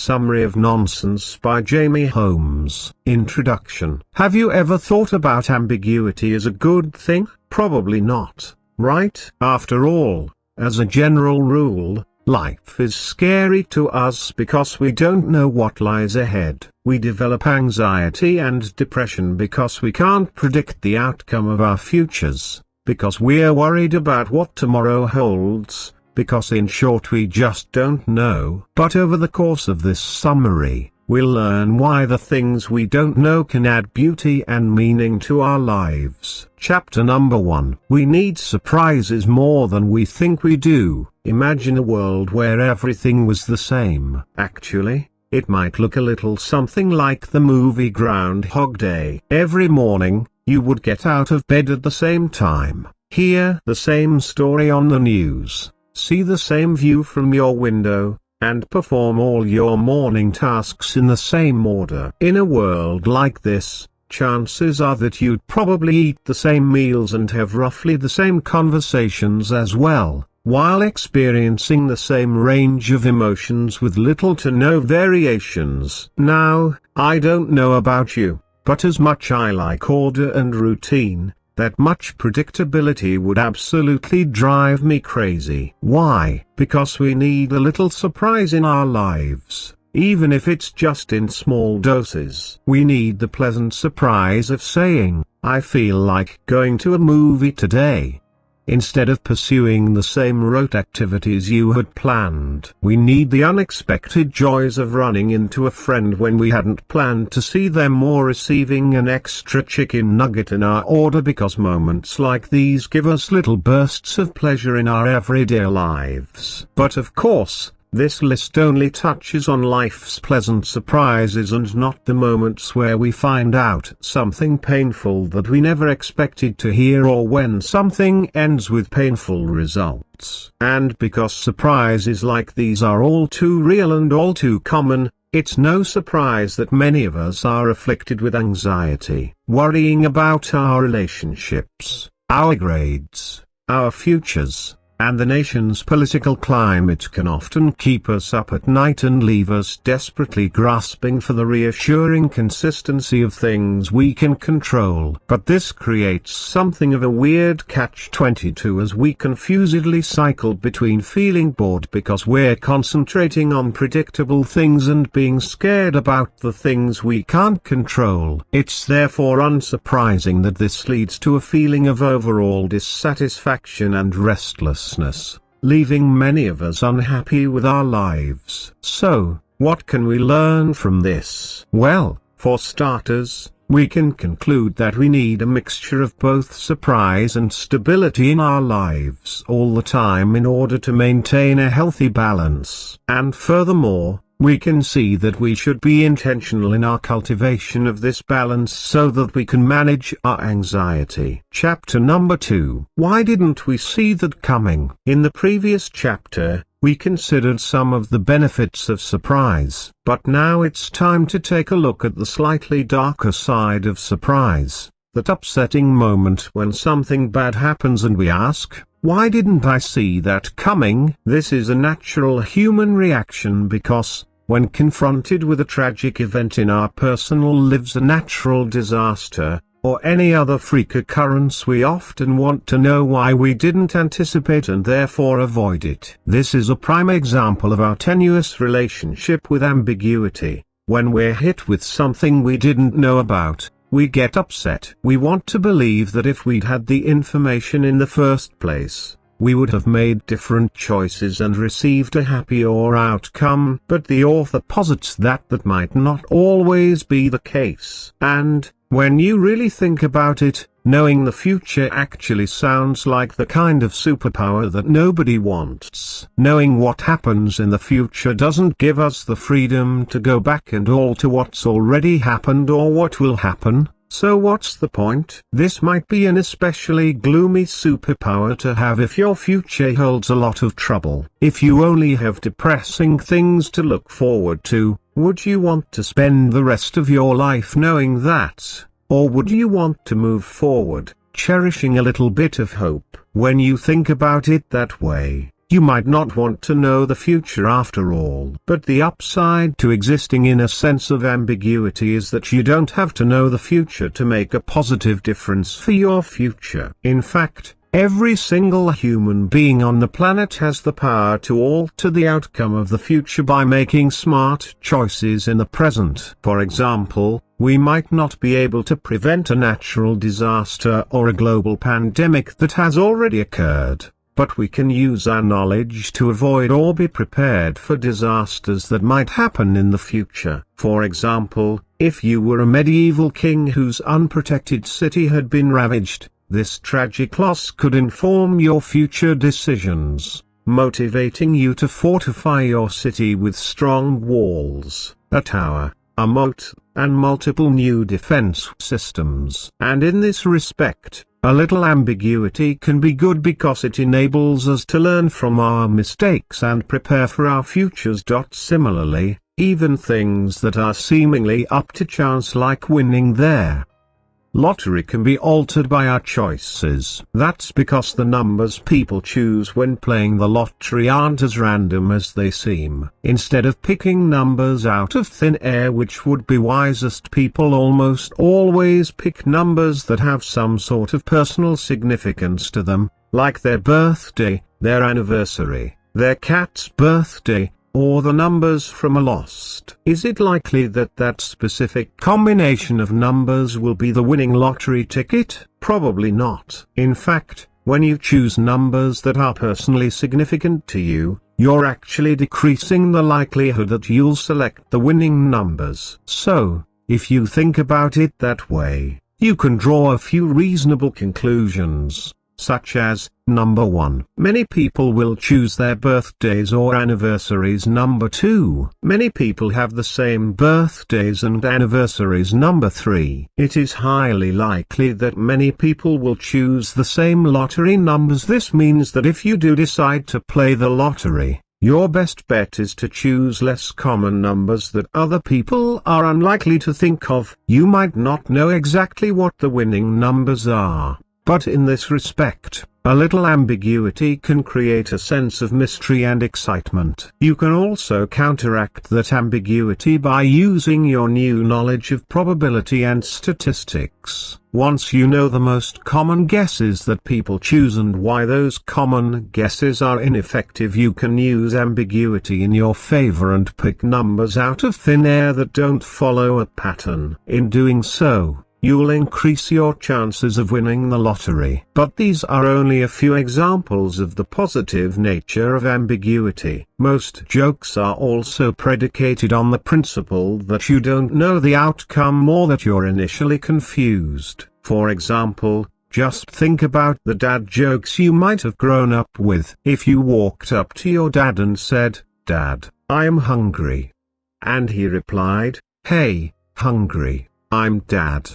Summary of Nonsense by Jamie Holmes. Introduction. Have you ever thought about ambiguity as a good thing? Probably not, right? After all, as a general rule, life is scary to us because we don't know what lies ahead. We develop anxiety and depression because we can't predict the outcome of our futures, because we're worried about what tomorrow holds, because in short we just don't know. But over the course of this summary, we'll learn why the things we don't know can add beauty and meaning to our lives. Chapter number 1. We need surprises more than we think we do. Imagine a world where everything was the same. Actually, it might look a little something like the movie Groundhog Day. Every morning, you would get out of bed at the same time, hear the same story on the news, see the same view from your window, and perform all your morning tasks in the same order. In a world like this, chances are that you'd probably eat the same meals and have roughly the same conversations as well, while experiencing the same range of emotions with little to no variations. Now, I don't know about you, but as much I like order and routine, that much predictability would absolutely drive me crazy. Why? Because we need a little surprise in our lives, even if it's just in small doses. We need the pleasant surprise of saying, I feel like going to a movie today, instead of pursuing the same rote activities you had planned. We need the unexpected joys of running into a friend when we hadn't planned to see them, or receiving an extra chicken nugget in our order, because moments like these give us little bursts of pleasure in our everyday lives. But of course, this list only touches on life's pleasant surprises and not the moments where we find out something painful that we never expected to hear, or when something ends with painful results. And because surprises like these are all too real and all too common, it's no surprise that many of us are afflicted with anxiety. Worrying about our relationships, our grades, our futures, and the nation's political climate can often keep us up at night and leave us desperately grasping for the reassuring consistency of things we can control. But this creates something of a weird catch-22, as we confusedly cycle between feeling bored because we're concentrating on predictable things and being scared about the things we can't control. It's therefore unsurprising that this leads to a feeling of overall dissatisfaction and restlessness, leaving many of us unhappy with our lives. So, what can we learn from this? Well, for starters, we can conclude that we need a mixture of both surprise and stability in our lives all the time in order to maintain a healthy balance. And furthermore, we can see that we should be intentional in our cultivation of this balance so that we can manage our anxiety. Chapter number 2. Why didn't we see that coming? In the previous chapter, we considered some of the benefits of surprise, but now it's time to take a look at the slightly darker side of surprise, that upsetting moment when something bad happens and we ask, why didn't I see that coming? This is a natural human reaction because, when confronted with a tragic event in our personal lives, a natural disaster, or any other freak occurrence, we often want to know why we didn't anticipate and therefore avoid it. This is a prime example of our tenuous relationship with ambiguity. When we're hit with something we didn't know about, we get upset. We want to believe that if we'd had the information in the first place, we would have made different choices and received a happier outcome. But the author posits that that might not always be the case. And, when you really think about it, knowing the future actually sounds like the kind of superpower that nobody wants. Knowing what happens in the future doesn't give us the freedom to go back and alter what's already happened or what will happen. So what's the point? This might be an especially gloomy superpower to have if your future holds a lot of trouble. If you only have depressing things to look forward to, would you want to spend the rest of your life knowing that? Or would you want to move forward, cherishing a little bit of hope? When you think about it that way, You might not want to know the future after all. But the upside to existing in a sense of ambiguity is that you don't have to know the future to make a positive difference for your future. In fact, every single human being on the planet has the power to alter the outcome of the future by making smart choices in the present. For example, we might not be able to prevent a natural disaster or a global pandemic that has already occurred, but we can use our knowledge to avoid or be prepared for disasters that might happen in the future. For example, if you were a medieval king whose unprotected city had been ravaged, this tragic loss could inform your future decisions, motivating you to fortify your city with strong walls, a tower, a moat, and multiple new defense systems. And in this respect, a little ambiguity can be good because it enables us to learn from our mistakes and prepare for our futures. Similarly, even things that are seemingly up to chance, like winning their lottery, can be altered by our choices. That's because the numbers people choose when playing the lottery aren't as random as they seem. Instead of picking numbers out of thin air, which would be wisest, people almost always pick numbers that have some sort of personal significance to them, like their birthday, their anniversary, their cat's birthday, or the numbers from a lost. Is it likely that that specific combination of numbers will be the winning lottery ticket? Probably not. In fact, when you choose numbers that are personally significant to you, you're actually decreasing the likelihood that you'll select the winning numbers. So, if you think about it that way, you can draw a few reasonable conclusions, such as, number 1. Many people will choose their birthdays or anniversaries. Number 2. Many people have the same birthdays and anniversaries. Number 3. It is highly likely that many people will choose the same lottery numbers. This means that if you do decide to play the lottery, your best bet is to choose less common numbers that other people are unlikely to think of. You might not know exactly what the winning numbers are, but in this respect, a little ambiguity can create a sense of mystery and excitement. You can also counteract that ambiguity by using your new knowledge of probability and statistics. Once you know the most common guesses that people choose and why those common guesses are ineffective, you can use ambiguity in your favor and pick numbers out of thin air that don't follow a pattern. In doing so, you'll increase your chances of winning the lottery. But these are only a few examples of the positive nature of ambiguity. Most jokes are also predicated on the principle that you don't know the outcome or that you're initially confused. For example, just think about the dad jokes you might have grown up with. If you walked up to your dad and said, "Dad, I'm hungry," and he replied, "Hey, hungry, I'm Dad,"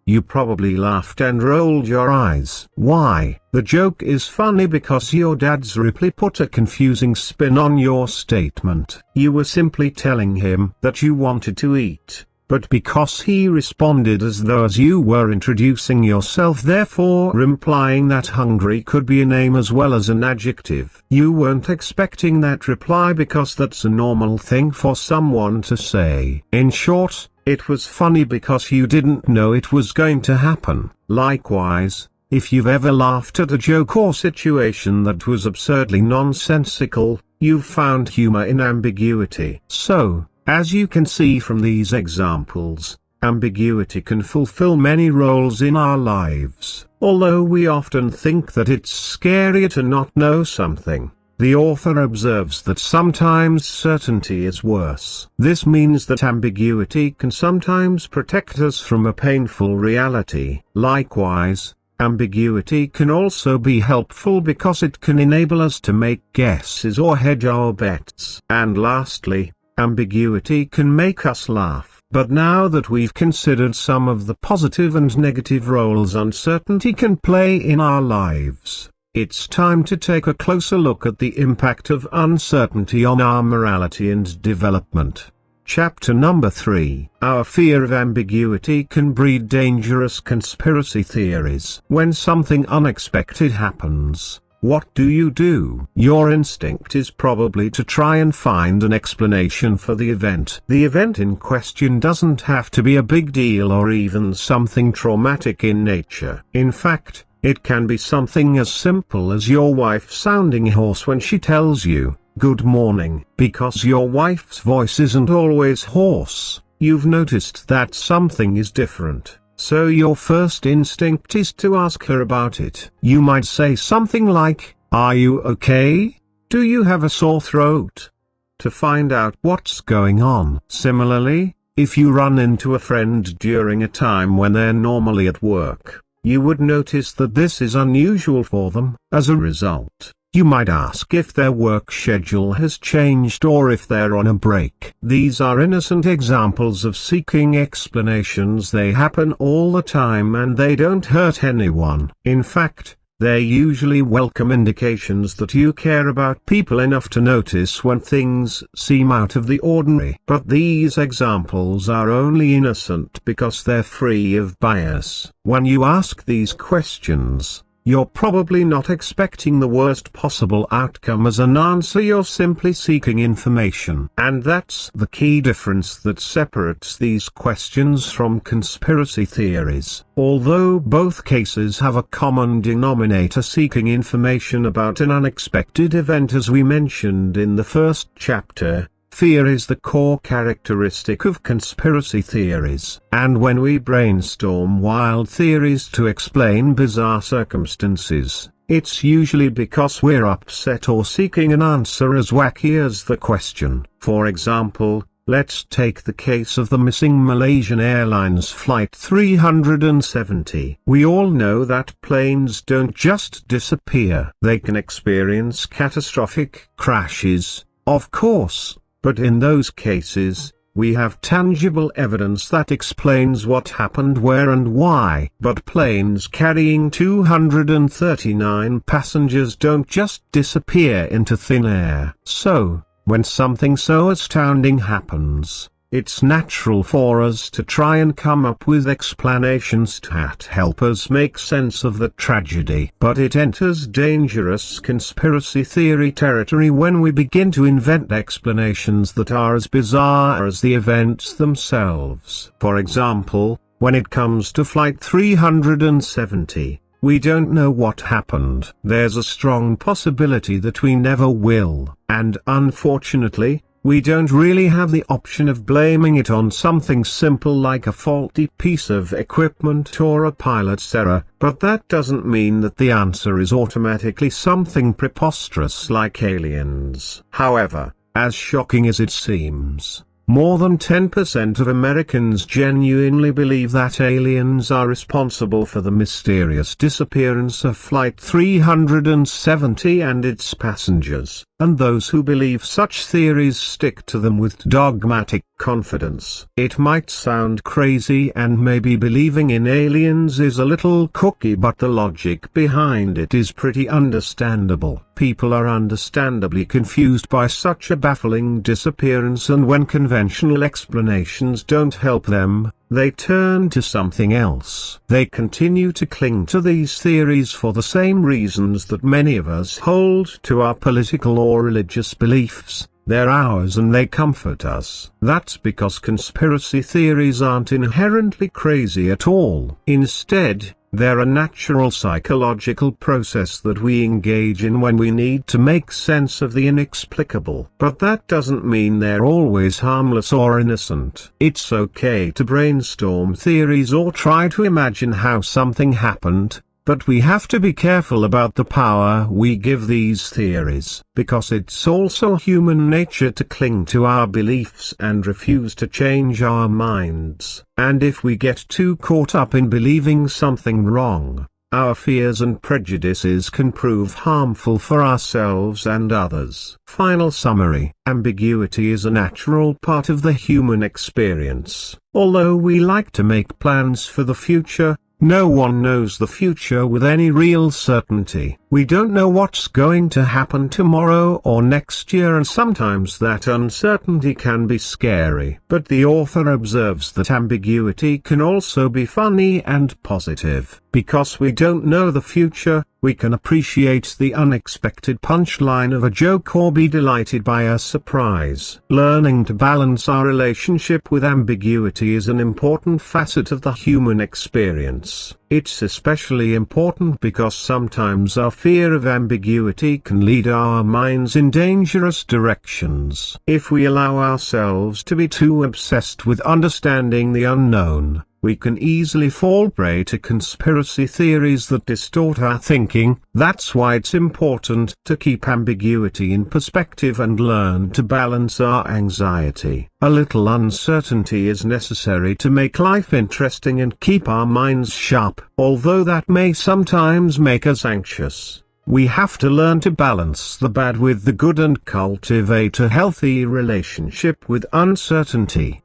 you probably laughed and rolled your eyes. Why? The joke is funny because your dad's reply put a confusing spin on your statement. You were simply telling him that you wanted to eat, but because he responded as though you were introducing yourself, therefore implying that hungry could be a name as well as an adjective, you weren't expecting that reply because that's a normal thing for someone to say. In short, it was funny because you didn't know it was going to happen. Likewise, if you've ever laughed at a joke or situation that was absurdly nonsensical, you've found humor in ambiguity. So, as you can see from these examples, ambiguity can fulfill many roles in our lives. Although we often think that it's scarier to not know something, the author observes that sometimes certainty is worse. This means that ambiguity can sometimes protect us from a painful reality. Likewise, ambiguity can also be helpful because it can enable us to make guesses or hedge our bets. And lastly, ambiguity can make us laugh. But now that we've considered some of the positive and negative roles uncertainty can play in our lives, it's time to take a closer look at the impact of uncertainty on our morality and development. Chapter number 3. Our fear of ambiguity can breed dangerous conspiracy theories. When something unexpected happens, what do? Your instinct is probably to try and find an explanation for the event. The event in question doesn't have to be a big deal or even something traumatic in nature. In fact, it can be something as simple as your wife sounding hoarse when she tells you, "Good morning." Because your wife's voice isn't always hoarse, you've noticed that something is different. So your first instinct is to ask her about it. You might say something like, "Are you okay? Do you have a sore throat?" to find out what's going on. Similarly, if you run into a friend during a time when they're normally at work, you would notice that this is unusual for them. As a result, you might ask if their work schedule has changed or if they're on a break. These are innocent examples of seeking explanations. They happen all the time and they don't hurt anyone. In fact, they're usually welcome indications that you care about people enough to notice when things seem out of the ordinary. But these examples are only innocent because they're free of bias. When you ask these questions, you're probably not expecting the worst possible outcome as an answer. You're simply seeking information. And that's the key difference that separates these questions from conspiracy theories. Although both cases have a common denominator, seeking information about an unexpected event, as we mentioned in the first chapter, fear is the core characteristic of conspiracy theories. And when we brainstorm wild theories to explain bizarre circumstances, it's usually because we're upset or seeking an answer as wacky as the question. For example, let's take the case of the missing Malaysian Airlines Flight 370. We all know that planes don't just disappear. They can experience catastrophic crashes, of course. But in those cases, we have tangible evidence that explains what happened, where and why. But planes carrying 239 passengers don't just disappear into thin air. So, when something so astounding happens, it's natural for us to try and come up with explanations to help us make sense of the tragedy. But it enters dangerous conspiracy theory territory when we begin to invent explanations that are as bizarre as the events themselves. For example, when it comes to Flight 370, we don't know what happened. There's a strong possibility that we never will, and unfortunately, we don't really have the option of blaming it on something simple like a faulty piece of equipment or a pilot's error. But that doesn't mean that the answer is automatically something preposterous like aliens. However, as shocking as it seems, more than 10% of Americans genuinely believe that aliens are responsible for the mysterious disappearance of Flight 370 and its passengers. And those who believe such theories stick to them with dogmatic confidence. It might sound crazy and maybe believing in aliens is a little kooky, but the logic behind it is pretty understandable. People are understandably confused by such a baffling disappearance, and when conventional explanations don't help them, they turn to something else. They continue to cling to these theories for the same reasons that many of us hold to our political or religious beliefs. They're ours and they comfort us. That's because conspiracy theories aren't inherently crazy at all. Instead, they're a natural psychological process that we engage in when we need to make sense of the inexplicable. But that doesn't mean they're always harmless or innocent. It's okay to brainstorm theories or try to imagine how something happened, but we have to be careful about the power we give these theories, because it's also human nature to cling to our beliefs and refuse to change our minds. And if we get too caught up in believing something wrong, our fears and prejudices can prove harmful for ourselves and others. Final summary: ambiguity is a natural part of the human experience. Although we like to make plans for the future, no one knows the future with any real certainty. We don't know what's going to happen tomorrow or next year, and sometimes that uncertainty can be scary. But the author observes that ambiguity can also be funny and positive. Because we don't know the future, we can appreciate the unexpected punchline of a joke or be delighted by a surprise. Learning to balance our relationship with ambiguity is an important facet of the human experience. It's especially important because sometimes our fear of ambiguity can lead our minds in dangerous directions. If we allow ourselves to be too obsessed with understanding the unknown, we can easily fall prey to conspiracy theories that distort our thinking. That's why it's important to keep ambiguity in perspective and learn to balance our anxiety. A little uncertainty is necessary to make life interesting and keep our minds sharp. Although that may sometimes make us anxious, we have to learn to balance the bad with the good and cultivate a healthy relationship with uncertainty.